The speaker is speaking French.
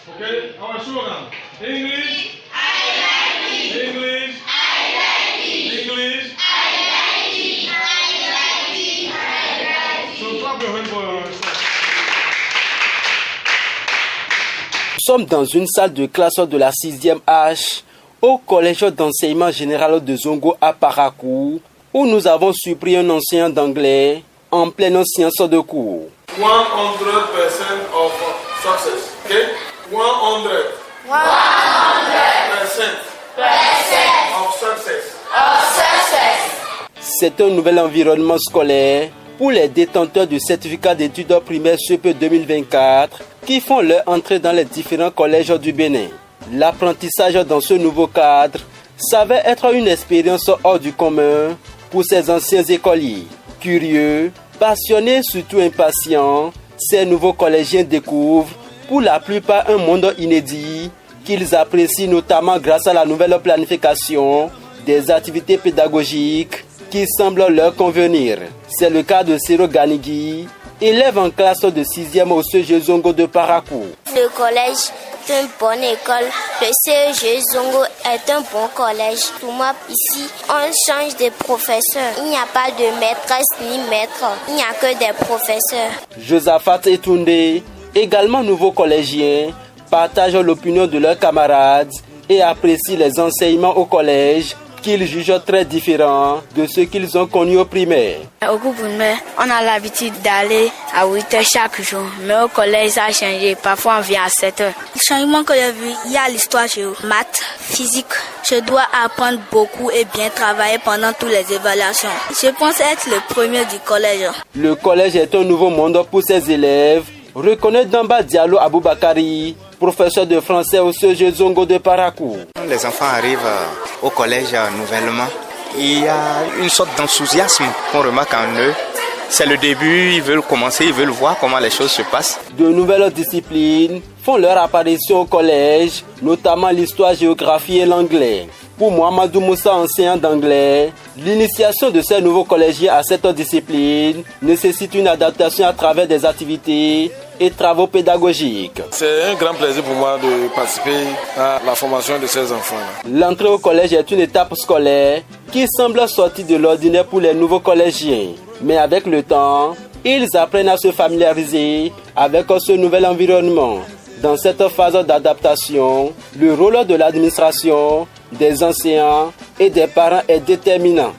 Okay, our slogan. English. I like it. English. I like it. English. I like it. I like it. I like it. So clap your hands for yourself. Nous sommes dans une salle de classe de la 6e H au collège d'enseignement général de Zongo à Parakou, où nous avons surpris un enseignant d'anglais en pleine séance de cours. 100% of success. Okay? 100% of success. C'est un nouvel environnement scolaire pour les détenteurs du certificat d'études primaires SUP 2024 qui font leur entrée dans les différents collèges du Bénin. L'apprentissage dans ce nouveau cadre s'avère être une expérience hors du commun pour ces anciens écoliers. Curieux, passionnés, surtout impatients, ces nouveaux collégiens découvrent pour la plupart un monde inédit qu'ils apprécient notamment grâce à la nouvelle planification des activités pédagogiques qui semblent leur convenir. C'est le cas de Siro Ganigui, élève en classe de 6e au CEG Zongo de Parakou. Le collège est une bonne école. Le CEG Zongo est un bon collège. Pour moi, ici, on change de professeur. Il n'y a pas de maîtresse ni maître. Il n'y a que des professeurs. Josaphat Etoundé, également nouveau collégien, partagent l'opinion de leurs camarades et apprécient les enseignements au collège qu'ils jugent très différents de ce qu'ils ont connu au primaire. Au groupe primaire, on a l'habitude d'aller à 8h chaque jour, mais au collège ça a changé, parfois on vient à 7h. Le changement que j'ai vu, il y a l'histoire géo, maths, physique. Je dois apprendre beaucoup et bien travailler pendant toutes les évaluations. Je pense être le premier du collège. Le collège est un nouveau monde pour ses élèves, reconnaît Damba Diallo Aboubakari, professeur de français au CEG Zongo de Parakou. Les enfants arrivent au collège nouvellement. Il y a une sorte d'enthousiasme qu'on remarque en eux. C'est le début, ils veulent commencer, ils veulent voir comment les choses se passent. De nouvelles disciplines font leur apparition au collège, notamment l'histoire, géographie et l'anglais. Pour Mohamedou Moussa, enseignant d'anglais, l'initiation de ces nouveaux collégiens à cette discipline nécessite une adaptation à travers des activités et travaux pédagogiques. C'est un grand plaisir pour moi de participer à la formation de ces enfants. L'entrée au collège est une étape scolaire qui semble sortie de l'ordinaire pour les nouveaux collégiens. Mais avec le temps, ils apprennent à se familiariser avec ce nouvel environnement. Dans cette phase d'adaptation, le rôle de l'administration, des enseignants et des parents est déterminant.